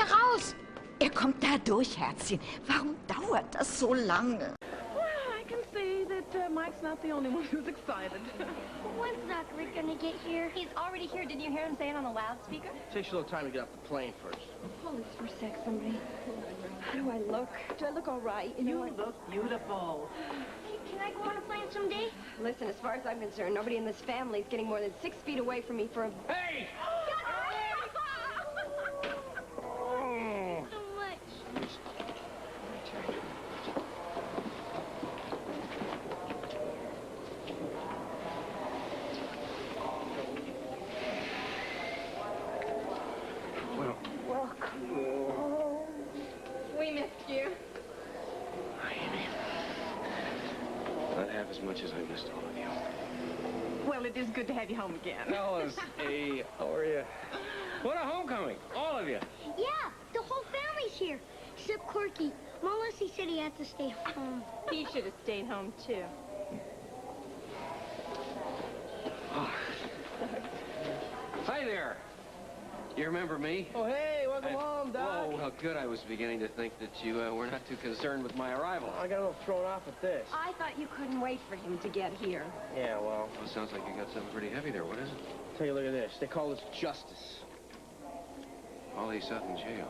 raus! Er kommt da durch, Herzchen. Warum dauert das so lange? Well, I can see that Mike's not the only one who's excited. When's Doc Rick gonna get here? He's already here. Didn't you hear him say it on the loudspeaker? Takes a little time to get off the plane first. Hold this for a sec, somebody. How do I look? Do I look all right? You look beautiful. Can I go on a plane someday? Listen, as far as I'm concerned, nobody in this family is getting more than 6 feet away from me for a... Hey! So much. Welcome home. We missed you. Not half as much as I missed all of you. Well, it is good to have you home again. Fellas, hey, how are you? What a homecoming, all of you. Yeah, the whole family's here, except Corky. Mom Lesley said he had to stay home. He should have stayed home, too. Hi there. You remember me? Oh, hey, welcome home, Doc. Oh, well, good. I was beginning to think that you were not too concerned with my arrival. I got a little thrown off with this. I thought you couldn't wait for him to get here. Yeah, well, Well, it sounds like you got something pretty heavy there. What is it? take a look at this. They call this justice. All he's out in jail.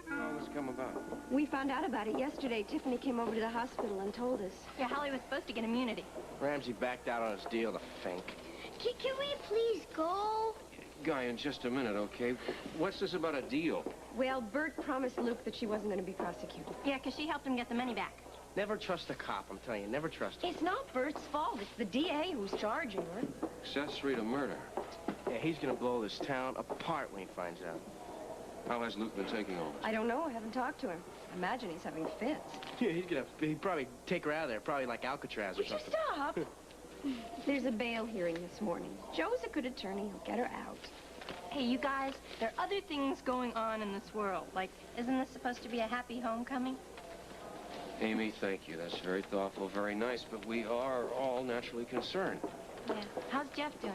How this come about? We found out about it yesterday. Tiffany came over to the hospital and told us. Yeah, Holly was supposed to get immunity. Ramsey backed out on his deal, the fink. Can we please go? Guy, in just a minute, okay? What's this about a deal? Well, Bert promised Luke that she wasn't going to be prosecuted. Yeah, because she helped him get the money back. Never trust a cop, I'm telling you. Never trust him. It's not Bert's fault. It's the DA who's charging her. Accessory to murder. Yeah, he's gonna blow this town apart when he finds out. How has Luke been taking all this? I don't know. I haven't talked to him. I imagine he's having fits. Yeah, he'd probably take her out of there, probably like Alcatraz or Would you something. stop? There's a bail hearing this morning. Joe's a good attorney. He'll get her out. Hey, you guys, there are other things going on in this world. Like, isn't this supposed to be a happy homecoming? Amy, thank you. That's very thoughtful, very nice, but we are all naturally concerned. Yeah. How's Jeff doing?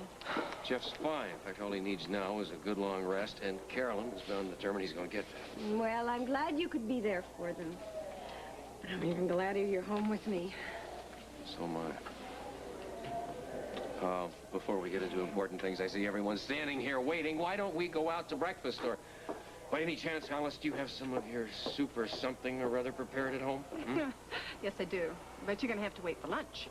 Jeff's fine. In fact, all he needs now is a good long rest, and Carolyn is bound determined he's going to get that. Well, I'm glad you could be there for them. But I'm even gladder you're home with me. So am I. Before we get into important things, I see everyone standing here waiting. Why don't we go out to breakfast? Or, by any chance, Alice, do you have some of your soup or something or other prepared at home? Hmm? Yes, I do. But you're going to have to wait for lunch.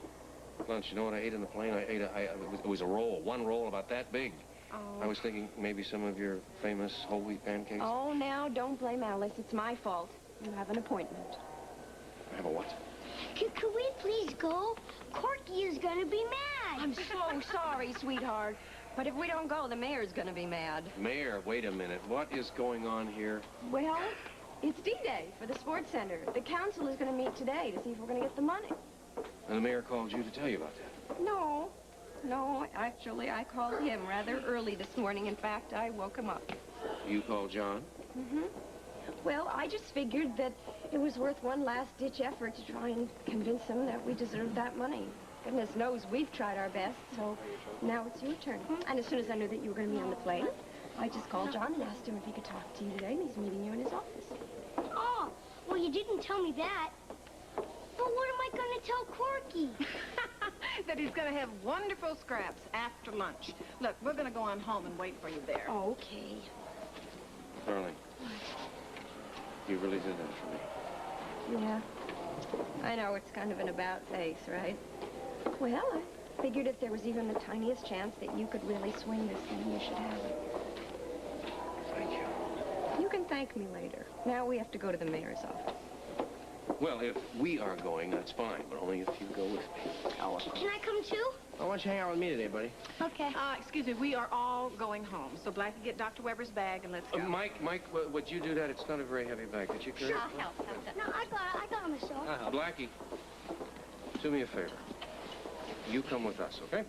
Lunch, you know what I ate in the plane? It was a roll, one roll about that big. Oh. I was thinking maybe some of your famous whole wheat pancakes. Oh, now, don't blame Alice. It's my fault. You have an appointment. I have a what? Can we please go? Corky is gonna be mad. I'm so sorry, sweetheart. But if we don't go, the mayor's gonna be mad. Mayor, wait a minute. What is going on here? Well, it's D-Day for the sports center. The council is gonna meet today to see if we're gonna get the money. And the mayor called you to tell you about that. No, actually, I called him rather early this morning. In fact, I woke him up. You called John? Mm-hmm. Well, I just figured that it was worth one last-ditch effort to try and convince him that we deserved that money. Goodness knows we've tried our best, so now it's your turn. And as soon as I knew that you were going to be on the plane, I just called John and asked him if he could talk to you today, and he's meeting you in his office. Oh, well, you didn't tell me that. But what am I gonna tell Corky? That he's going to have wonderful scraps after lunch. Look, we're going to go on home and wait for you there. Oh, okay. Darling, you really did that for me. Yeah. I know it's kind of an about face, right? Well, I figured if there was even the tiniest chance that you could really swing this thing, you should have it. Thank you. You can thank me later. Now we have to go to the mayor's office. Well, if we are going, that's fine, but only if you go with me. Can I come too? Why don't you hang out with me today, buddy? Okay. Excuse me, we are all going home. So Blackie, get Dr. Weber's bag and let's go. Mike, would you do that? It's not a very heavy bag. Could you carry it? I'll help. How's that? No, I got it myself. Blackie, do me a favor. You come with us, okay?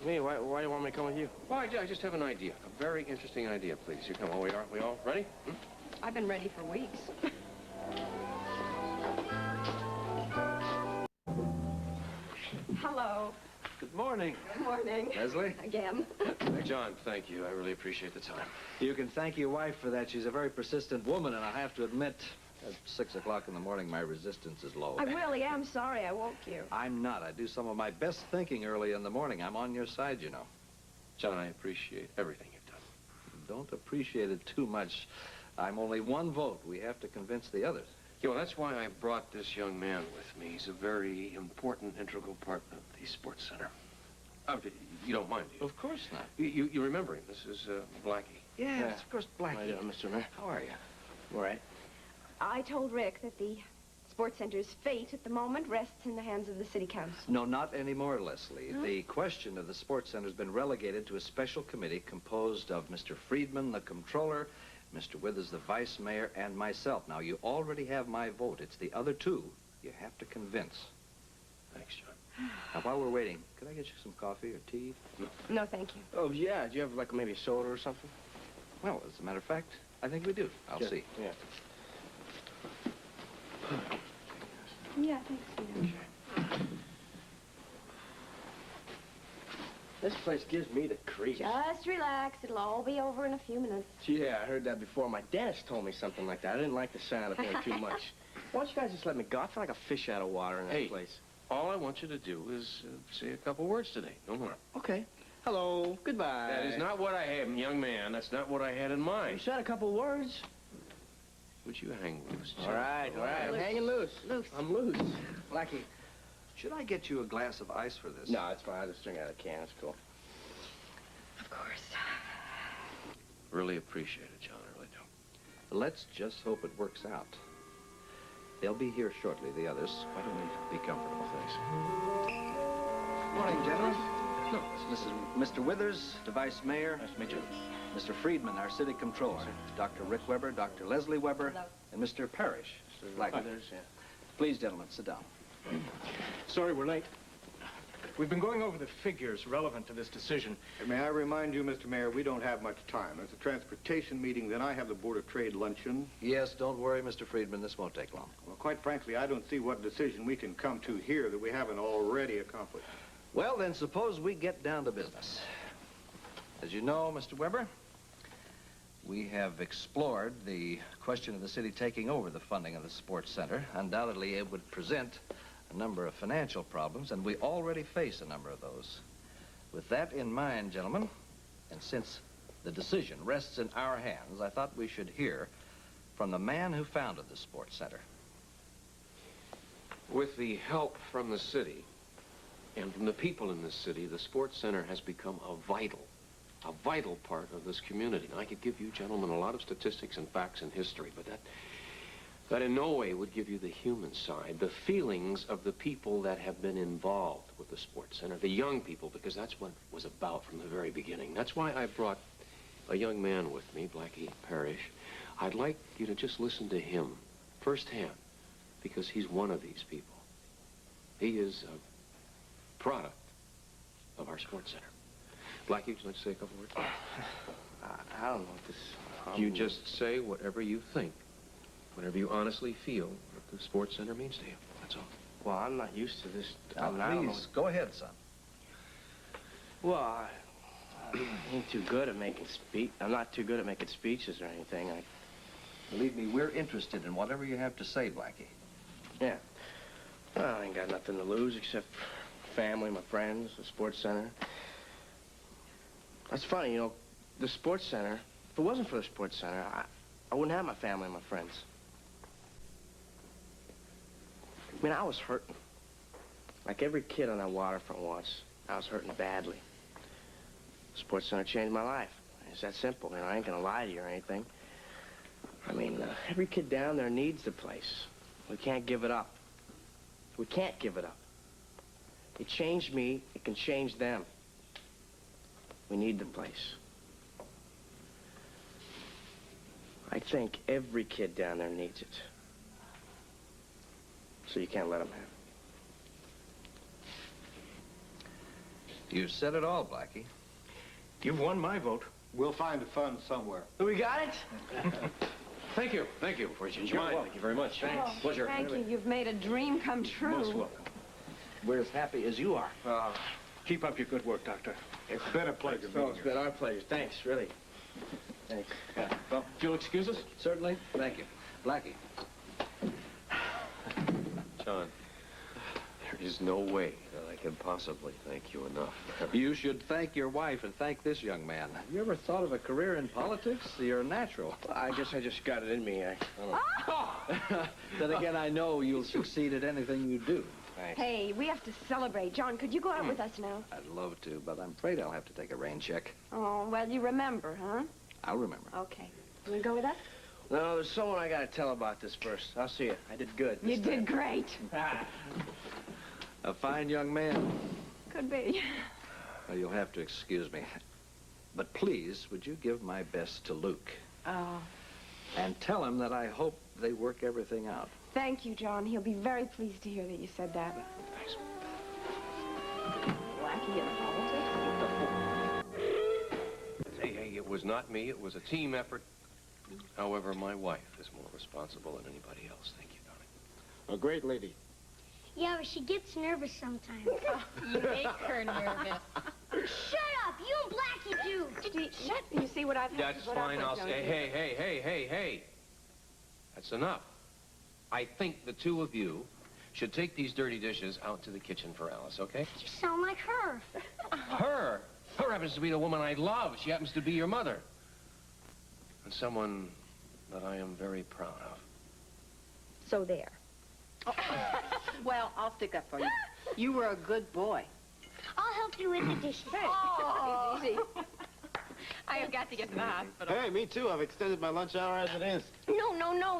Me? Why do you want me to come with you? Well, I just have an idea. A very interesting idea, please. You come. Oh, we all ready? Hmm? I've been ready for weeks. Hello. Good morning. Good morning. Lesley? Again. John, thank you. I really appreciate the time. You can thank your wife for that. She's a very persistent woman, and I have to admit, at 6 o'clock in the morning, my resistance is low. I really am sorry I woke you. I'm not. I do some of my best thinking early in the morning. I'm on your side, you know. John, I appreciate everything you've done. Don't appreciate it too much. I'm only one vote. We have to convince the others. Yeah, well, that's why I brought this young man with me. He's a very important, integral part of the sports center. You don't mind, do you? Of course not. You remember him. This is Blackie. Yes, of course, Blackie. How you doing, Mr. Mayor? How are you? All right. I told Rick that the sports center's fate at the moment rests in the hands of the city council. No, not anymore, Lesley. The question of the sports center has been relegated to a special committee composed of Mr. Friedman, the controller, Mr. Withers, the vice mayor, and myself. Now, you already have my vote. It's the other two you have to convince. Thanks, John. Now, while we're waiting, could I get you some coffee or tea? No, thank you. Oh, yeah. Do you have, like, maybe a soda or something? Well, as a matter of fact, I think we do. I'll Sure. see. Yeah. Yeah, thanks, Peter. This place gives me the creeps. Just relax. It'll all be over in a few minutes. Yeah, I heard that before. My dentist told me something like that. I didn't like the sound of it too much. Why don't you guys just let me go? I feel like a fish out of water in this place. All I want you to do is say a couple words today. No more. Okay. Hello. Goodbye. That is not what I had, young man. That's not what I had in You mind. said a couple words. Would you hang loose, John? All right. I'm hanging loose. Loose. I'm loose. Blackie, should I get you a glass of ice for this? No, it's fine. I'll just drink out of the can. It's cool. Of course. Really appreciate it, John. I really do. Let's just hope it works out. They'll be here shortly, the others. Why don't we be comfortable? Thanks. Morning, gentlemen. No. This is Mr. Withers, the vice mayor. Nice to meet you. Mr. Friedman, our city controller. Dr. Rick Weber, Dr. Lesley Weber, Hello. and Mr. Parrish. Blackie. Yeah. Please, gentlemen, sit down. Sorry we're late. We've been going over the figures relevant to this decision. May I remind you, Mr. Mayor, we don't have much time. There's a transportation meeting, then I have the Board of Trade luncheon. Yes, don't worry, Mr. Friedman. This won't take long. Well, quite frankly, I don't see what decision we can come to here that we haven't already accomplished. Well, then, suppose we get down to business. As you know, Mr. Weber, we have explored the question of the city taking over the funding of the sports center. Undoubtedly, it would present a number of financial problems, and we already face a number of those. With that in mind, gentlemen, and since the decision rests in our hands, I thought we should hear from the man who founded the sports center. With the help from the city and from the people in this city, the sports center has become a vital part of this community. And I could give you gentlemen a lot of statistics and facts and history, but that in no way would give you the human side, the feelings of the people that have been involved with the sports center, the young people, because that's what it was about from the very beginning. That's why I brought a young man with me, Blackie Parrish. I'd like you to just listen to him firsthand, because he's one of these people. He is a product of our sports center. Blackie, would you like to say a couple words? I don't know what this... You just say whatever you think, whatever you honestly feel what the sports center means to you. That's all. Well, I'm not used to this. Now, I don't know. please, go ahead, son. Well, I ain't too good at making I'm not too good at making speeches or anything. Believe me, we're interested in whatever you have to say, Blackie. Yeah. Well, I ain't got nothing to lose except family, my friends, the sports center. That's funny, you know, the sports center, if it wasn't for the sports center, I wouldn't have my family and my friends. I mean, I was hurting. Like every kid on that waterfront was. I was hurting badly. Sports center changed my life. It's that simple, you know, I ain't gonna lie to you or anything. I mean, every kid down there needs the place. We can't give it up. We can't give it up. It changed me, it can change them. We need the place. I think every kid down there needs it. So you can't let them have it. You said it all, Blackie. You've won my vote. We'll find a fund somewhere. We got it? Thank you. Thank you for changing your mind. Thank you very much. Oh, Pleasure. thank you. You've made a dream come true. Most welcome. We're as happy as you are. Keep up your good work, Doctor. It's been a pleasure. Oh, it's been our pleasure. Thanks, really. Thanks. Well, if you'll excuse us. Certainly. Thank you. Blackie. John, there is no way that I can possibly thank you enough. You should thank your wife and thank this young man. Have you ever thought of a career in politics? You're natural. I guess I just got it in me. I don't know. Then again, I know you'll succeed at anything you do. Thanks. Hey, we have to celebrate. John, could you go out with us now? I'd love to, but I'm afraid I'll have to take a rain check. Oh, well, you remember, huh? I'll remember. Okay. You want to go with us? No, there's someone I got to tell about this first. I'll see you. I did good. You did great. A fine young man. Could be. Well, you'll have to excuse me. But please, would you give my best to Luke? Oh, And tell him that I hope they work everything out. thank you, John. He'll be very pleased to hear that you said that. Thanks. Blackie in politics? Hey, it was not me. It was a team effort. However, my wife is more responsible than anybody else. Thank you, darling. A great lady. Yeah, but she gets nervous sometimes. You make her nervous. Shut up! You and Blackie do. Shut. You see what I've had That's to put up fine. with, I'll don't say, you? hey. That's enough. I think the two of you should take these dirty dishes out to the kitchen for Alice, okay? You sound like her. Her? Her happens to be the woman I love. She happens to be your mother. And someone that I am very proud of. So there. Well, I'll stick up for you. You were a good boy. I'll help you with the dishes. Oh, easy. I have got to get to the hospital. Hey, me too. I've extended my lunch hour as it is. No.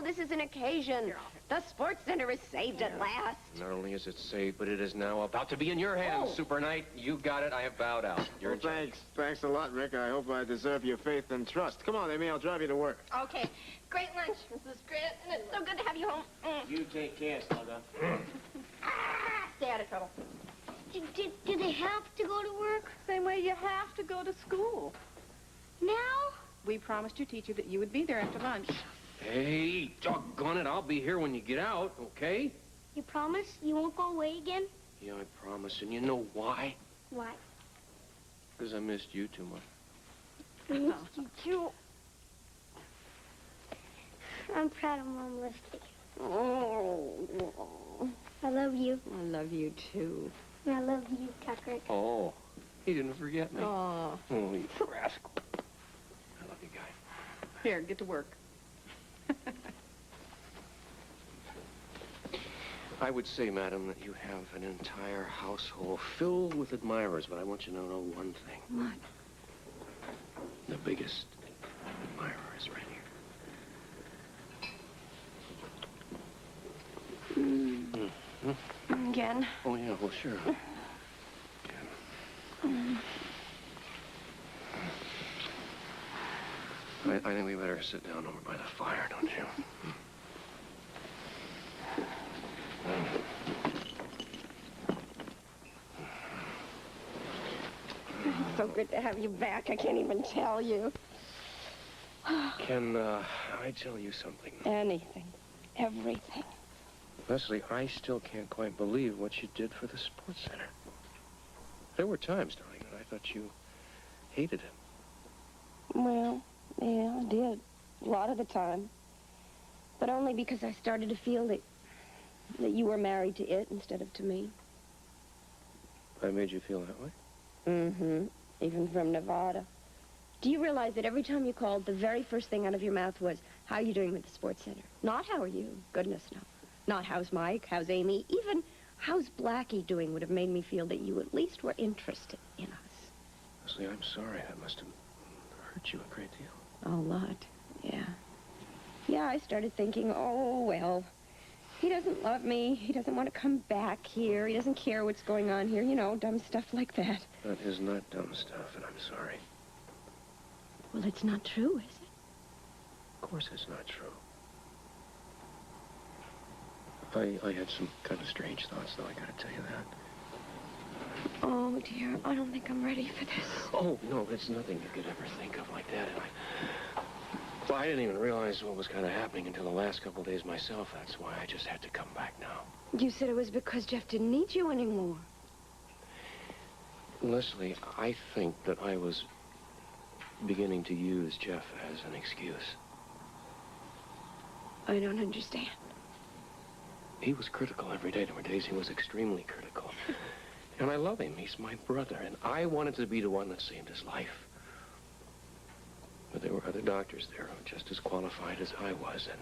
This is an occasion. The sports center is saved at last. Not only is it saved, but it is now about to be in your hands, Super Knight. You got it. I have bowed out. You're in charge. Thanks a lot, Rick. I hope I deserve your faith and trust. Come on, Amy. I'll drive you to work. Okay. Great lunch, Mrs. Grant. And it's so good to have you home. You take care, Slugger. Stay out of trouble. Do they have to go to work? Same way you have to go to school. Now? We promised your teacher that you would be there after lunch. Hey, doggone it. I'll be here when you get out, okay? You promise you won't go away again? Yeah, I promise. And you know why? Why? Because I missed you too much. I missed you too. I'm proud of Mom Lesley. I love you. I love you, too. And I love you, Tucker. Oh, he didn't forget me. Oh. Oh, you rascal. I love you, guy. Here, get to work. I would say, madam, that you have an entire household filled with admirers, but I want you to know one thing. What? The biggest admirer is right here. Again? Oh, yeah, well, sure. I think we better sit down over by the fire, don't you? It's so good to have you back. I can't even tell you. Can I tell you something? Anything. Everything. Leslie, I still can't quite believe what you did for the sports center. There were times, darling, that I thought you hated it. Well, yeah, I did. A lot of the time. But only because I started to feel that you were married to it instead of to me. I made you feel that way? Mm-hmm. Even from Nevada. Do you realize that every time you called, the very first thing out of your mouth was, how are you doing with the sports center? Not how are you? Goodness, no. Not how's Mike, how's Amy, even how's Blackie doing would have made me feel that you at least were interested in us. Leslie, I'm sorry. That must have hurt you a great deal. A lot, yeah. Yeah, I started thinking, oh, well, he doesn't love me. He doesn't want to come back here. He doesn't care what's going on here. You know, dumb stuff like that. That is not dumb stuff, and I'm sorry. Well, it's not true, is it? Of course it's not true. I had some kind of strange thoughts, though, I gotta tell you that. Oh, dear, I don't think I'm ready for this. Oh, no, it's nothing you could ever think of like that, and well, I didn't even realize what was kind of happening until the last couple of days myself. That's why I just had to come back now. You said it was because Jeff didn't need you anymore. Lesley, I think that I was beginning to use Jeff as an excuse. I don't understand. He was critical every day. There were days he was extremely critical. And I love him. He's my brother. And I wanted to be the one that saved his life. But there were other doctors there who were just as qualified as I was. And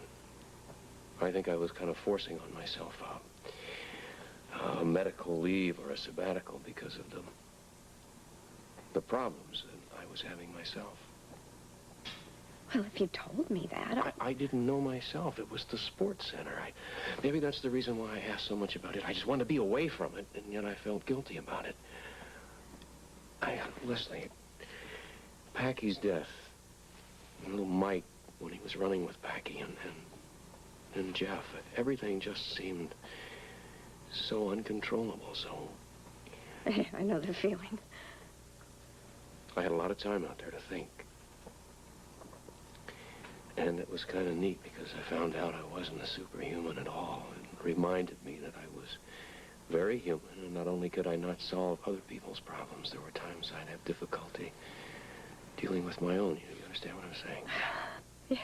I think I was kind of forcing on myself a medical leave or a sabbatical because of the problems that I was having myself. Well, if you told me that... I didn't know myself. It was the sports center. Maybe that's the reason why I asked so much about it. I just wanted to be away from it, and yet I felt guilty about it. Lesley, Packy's death, and little Mike when he was running with Packy, and Jeff, everything just seemed so uncontrollable, so... I know the feeling. I had a lot of time out there to think. And it was kind of neat because I found out I wasn't a superhuman at all. It reminded me that I was very human, and not only could I not solve other people's problems, there were times I'd have difficulty dealing with my own. You understand what I'm saying? Yeah.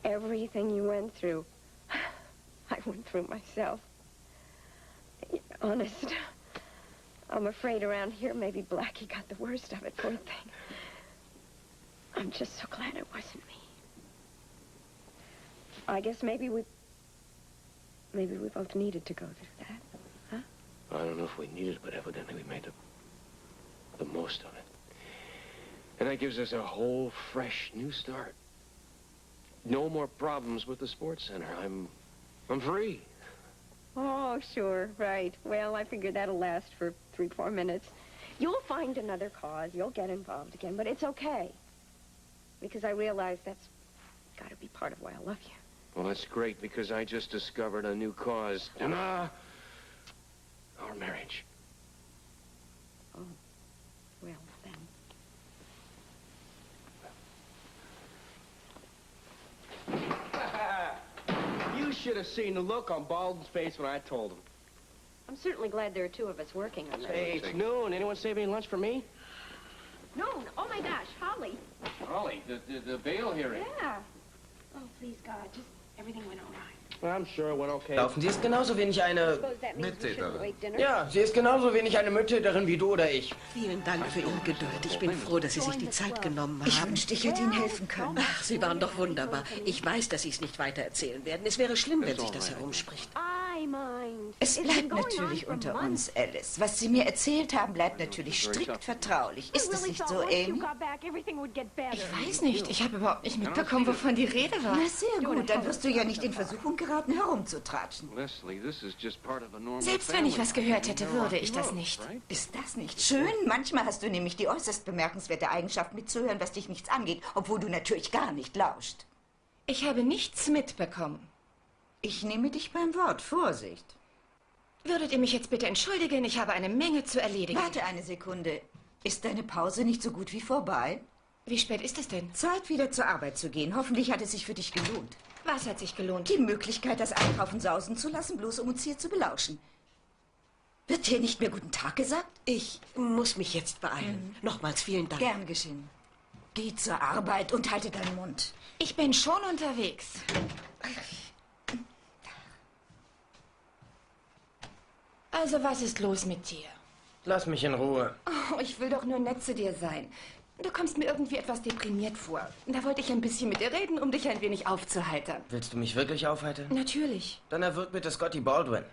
Everything you went through, I went through myself. Honest, I'm afraid around here maybe Blackie got the worst of it, poor thing. I'm just so glad it wasn't me. I guess maybe we both needed to go through that, huh? I don't know if we needed it, but evidently we made the most of it. And that gives us a whole fresh new start. No more problems with the sports center. I'm free. Oh, sure, right. Well, I figure that'll last for 3-4 minutes. You'll find another cause. You'll get involved again, but it's okay. Because I realize that's got to be part of why I love you. Well, that's great, because I just discovered a new cause. And, our marriage. Oh, well, then. You should have seen the look on Baldwin's face when I told him. I'm certainly glad there are 2 of us working on that. Hey, it's noon. Anyone save any lunch for me? Noon? Oh, my gosh, Holly. Holly, the bail hearing. Yeah. Oh, please, God, just everything went all right. I'm sure it went okay. Laufen. Sie ist genauso wenig eine... Mittäterin. Ja, sie ist genauso wenig eine Mittäterin wie du oder ich. Vielen Dank für Ihre Geduld. Ich bin froh, dass Sie sich die Zeit genommen haben. Ich wünschte, ich hätte Ihnen helfen können. Ach, Sie waren doch wunderbar. Ich weiß, dass Sie es nicht weiter erzählen werden. Es wäre schlimm, wenn sich das herumspricht. Es bleibt natürlich unter uns, Alice. Was Sie mir erzählt haben, bleibt natürlich strikt vertraulich. Ist es nicht so, Amy? Ich weiß nicht. Ich habe überhaupt nicht mitbekommen, wovon die Rede war. Na, sehr gut. Dann wirst du ja nicht in Versuchung geraten, herumzutratschen. Selbst wenn ich was gehört hätte, würde ich das nicht. Ist das nicht schön? Manchmal hast du nämlich die äußerst bemerkenswerte Eigenschaft, mitzuhören, was dich nichts angeht, obwohl du natürlich gar nicht lauscht. Ich habe nichts mitbekommen. Ich nehme dich beim Wort. Vorsicht. Würdet ihr mich jetzt bitte entschuldigen? Ich habe eine Menge zu erledigen. Warte eine Sekunde. Ist deine Pause nicht so gut wie vorbei? Wie spät ist es denn? Zeit, wieder zur Arbeit zu gehen. Hoffentlich hat es sich für dich gelohnt. Was hat sich gelohnt? Die Möglichkeit, das Einkaufen sausen zu lassen, bloß um uns hier zu belauschen. Wird hier nicht mehr guten Tag gesagt? Ich muss mich jetzt beeilen. Nochmals vielen Dank. Gern geschehen. Geh zur Arbeit und halte deinen Mund. Ich bin schon unterwegs. Also, was ist los mit dir? Lass mich in Ruhe. Oh, ich will doch nur nett zu dir sein. Du kommst mir irgendwie etwas deprimiert vor. Da wollte ich ein bisschen mit dir reden, um dich ein wenig aufzuheitern. Willst du mich wirklich aufheitern? Natürlich. Dann erwirkt bitte Scotty Baldwin.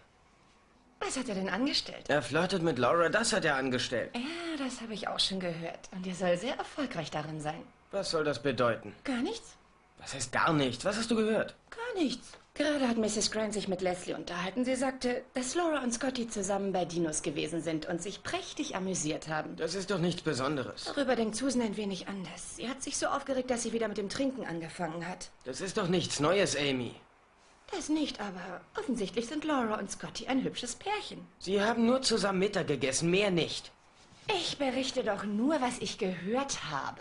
Was hat er denn angestellt? Er flirtet mit Laura, das hat er angestellt. Ja, das habe ich auch schon gehört. Und er soll sehr erfolgreich darin sein. Was soll das bedeuten? Gar nichts? Was heißt gar nichts? Was hast du gehört? Gar nichts. Gerade hat Mrs. Grant sich mit Lesley unterhalten. Sie sagte, dass Laura und Scotty zusammen bei Dinos gewesen sind und sich prächtig amüsiert haben. Das ist doch nichts Besonderes. Darüber denkt Susan ein wenig anders. Sie hat sich so aufgeregt, dass sie wieder mit dem Trinken angefangen hat. Das ist doch nichts Neues, Amy. Das nicht, aber offensichtlich sind Laura und Scotty ein hübsches Pärchen. Sie haben nur zusammen Mittag gegessen, mehr nicht. Ich berichte doch nur, was ich gehört habe.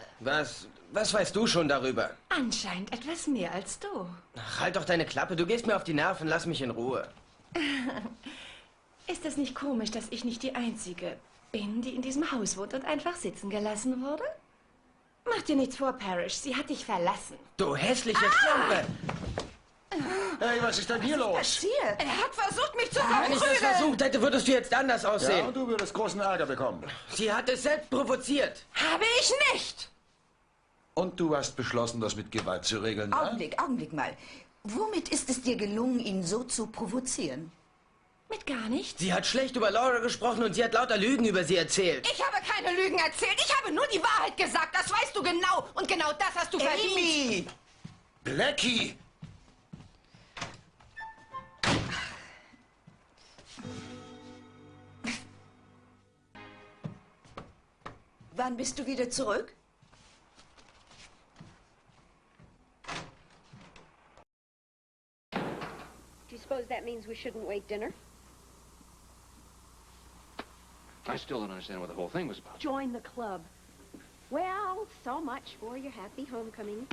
Was weißt du schon darüber? Anscheinend etwas mehr als du. Ach, halt doch deine Klappe, du gehst mir auf die Nerven, lass mich in Ruhe. Ist es nicht komisch, dass ich nicht die Einzige bin, die in diesem Haus wohnt und einfach sitzen gelassen wurde? Mach dir nichts vor, Parrish. Sie hat dich verlassen. Du hässliche Schlampe! Hey, was ist denn hier los? Passiert? Er hat versucht, mich zu Wenn ich das versucht hätte, würdest du jetzt anders Ja, aussehen. und du würdest großen Ärger bekommen. Sie hat es selbst provoziert. Habe ich nicht. Und du hast beschlossen, das mit Gewalt zu regeln, ja? Augenblick mal. Womit ist es dir gelungen, ihn so zu provozieren? Mit gar nichts. Sie hat schlecht über Laura gesprochen und sie hat lauter Lügen über sie erzählt. Ich habe keine Lügen erzählt. Ich habe nur die Wahrheit gesagt. Das weißt du genau. Und genau das hast du verdient. Amy! Blackie! Wann bist du wieder zurück? Do you suppose that means we shouldn't wait dinner? I still don't understand what the whole thing was about. Join the club. Well, so much for your happy homecoming.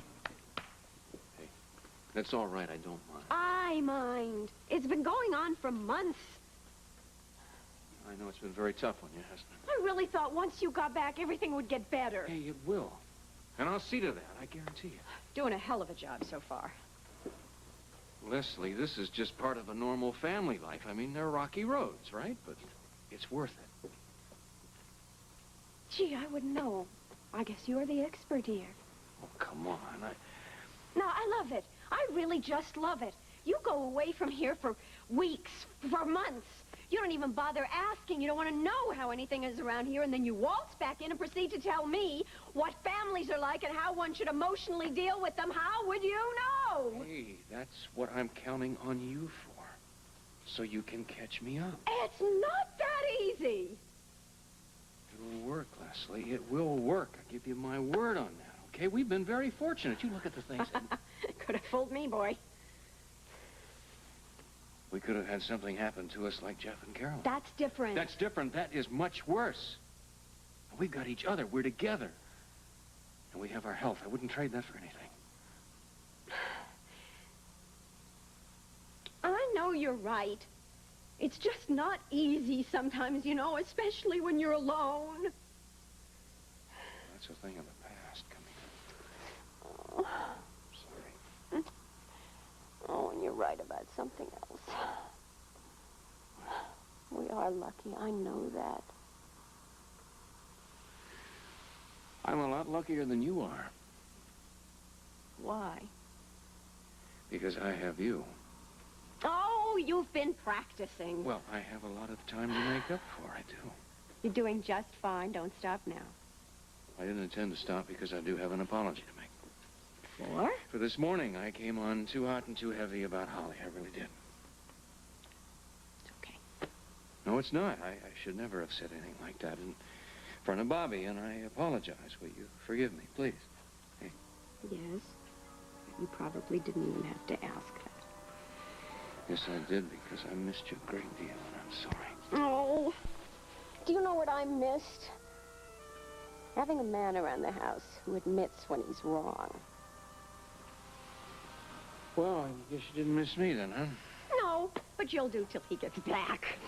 That's all right, I don't mind. I mind. It's been going on for months. I know it's been very tough on you, hasn't it? I really thought once you got back, everything would get better. Hey, it will. And I'll see to that, I guarantee you. Doing a hell of a job so far. Leslie, this is just part of a normal family life. I mean, they're rocky roads, right? But it's worth it. Gee, I wouldn't know. I guess you're the expert here. Oh, come on. No, I love it. I really just love it. You go away from here for weeks, for months. You don't even bother asking. You don't want to know how anything is around here, and then you waltz back in and proceed to tell me what families are like and how one should emotionally deal with them. How would you know? Hey, that's what I'm counting on you for. So you can catch me up. It's not that easy. It'll work, Leslie. It will work. I give you my word on that, okay? We've been very fortunate. You look at the things. Could have fooled me, boy. We could have had something happen to us like Jeff and Carolyn. That's different. That's different. That is much worse. We've got each other. We're together. And we have our health. I wouldn't trade that for anything. I know you're right. It's just not easy sometimes, you know, especially when you're alone. That's a thing of the past coming. Sorry. Oh, and you're right about something else. We are lucky, I know that. I'm a lot luckier than you are. Why? Because I have you. Oh, you've been practicing. Well, I have a lot of time to make up for. I do. You're doing just fine. Don't stop now. I didn't intend to stop because I do have an apology to make. For? For this morning, I came on too hot and too heavy about Holly. I really did. It's okay. No, it's not. I should never have said anything like that in front of Bobby, and I apologize. Will you forgive me, please? Hey. Yes. You probably didn't even have to ask that. Yes, I did, because I missed you a great deal, and I'm sorry. Oh, do you know what I missed? Having a man around the house who admits when he's wrong. Well, I guess you didn't miss me then, huh? No, but you'll do till he gets back.